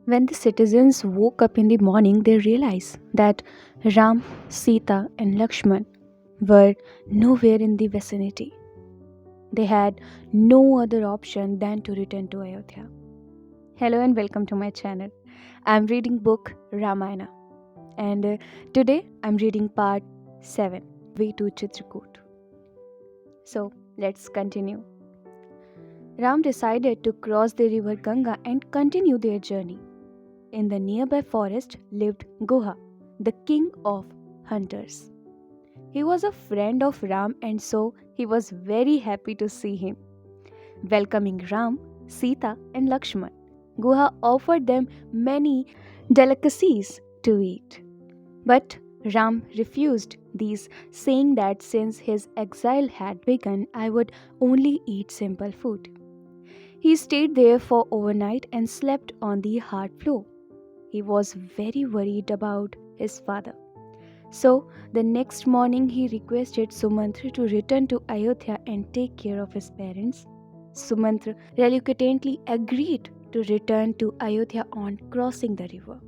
When the citizens woke up in the morning, they realized that Ram, Sita, and Lakshman were nowhere in the vicinity. They had no other option than to return to Ayodhya. Hello and welcome to my channel. I'm reading book Ramayana and today I'm reading part 7, Way to Chitrakoot. So let's continue. Ram decided to cross the river Ganga and continue their journey. In the nearby forest lived Guha, the king of hunters. He was a friend of Ram and so he was very happy to see him. Welcoming Ram, Sita, and Lakshman, Guha offered them many delicacies to eat. But Ram refused these, saying that since his exile had begun, I would only eat simple food. He stayed there for overnight and slept on the hard floor. He was very worried about his father. So, the next morning he requested Sumantra to return to Ayodhya and take care of his parents. Sumantra reluctantly agreed to return to Ayodhya on crossing the river.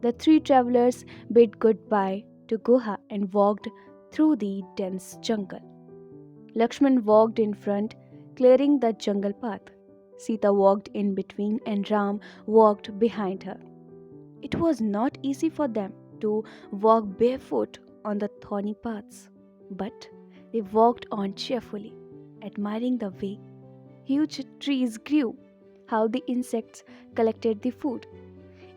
The three travelers bid goodbye to Guha and walked through the dense jungle. Lakshman walked in front, clearing the jungle path. Sita walked in between and Ram walked behind her. It was not easy for them to walk barefoot on the thorny paths, but they walked on cheerfully, admiring the way huge trees grew, how the insects collected the food.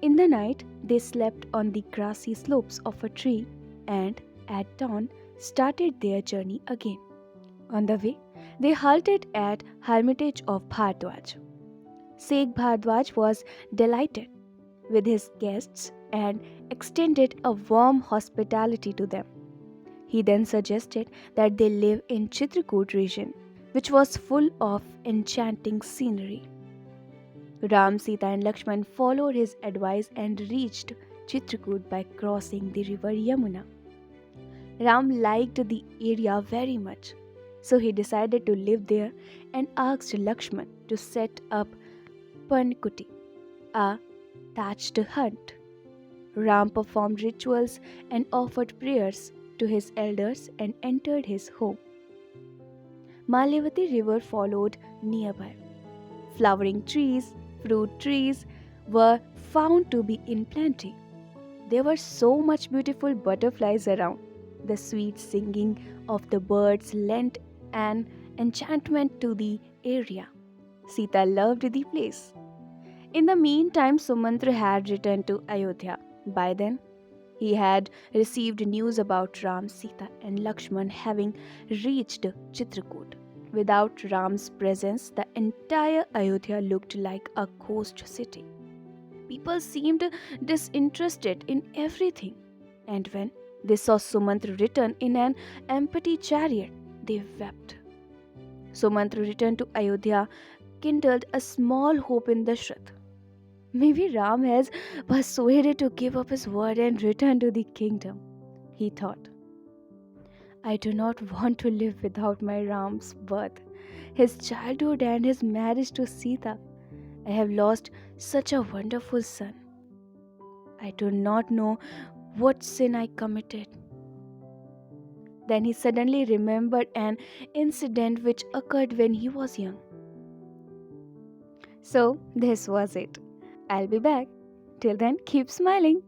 In the night, they slept on the grassy slopes of a tree and at dawn started their journey again. On the way, they halted at hermitage of Bhardwaj. Sheikh Bhardwaj was delighted with his guests and extended a warm hospitality to them. He then suggested that they live in Chitrakoot region, which was full of enchanting scenery. Ram, Sita and Lakshman followed his advice and reached Chitrakoot by crossing the river Yamuna. Ram liked the area very much, so he decided to live there and asked Lakshman to set up Pankuti, a thatched hut. Ram performed rituals and offered prayers to his elders and entered his home. Malyavati river followed nearby. Flowering trees, fruit trees were found to be in plenty. There were so much beautiful butterflies around. The sweet singing of the birds lent an enchantment to the area. Sita loved the place. In the meantime, Sumantra had returned to Ayodhya. By then, he had received news about Ram, Sita, and Lakshman having reached Chitrakoot. Without Ram's presence, the entire Ayodhya looked like a ghost city. People seemed disinterested in everything. And when they saw Sumantra return in an empty chariot, they wept. Sumantra returned to Ayodhya kindled a small hope in Dashrath. Maybe Ram has persuaded to give up his word and return to the kingdom, he thought. I do not want to live without my Ram's birth, his childhood, and his marriage to Sita. I have lost such a wonderful son. I do not know what sin I committed. Then he suddenly remembered an incident which occurred when he was young. So, this was it. I'll be back. Till then, keep smiling.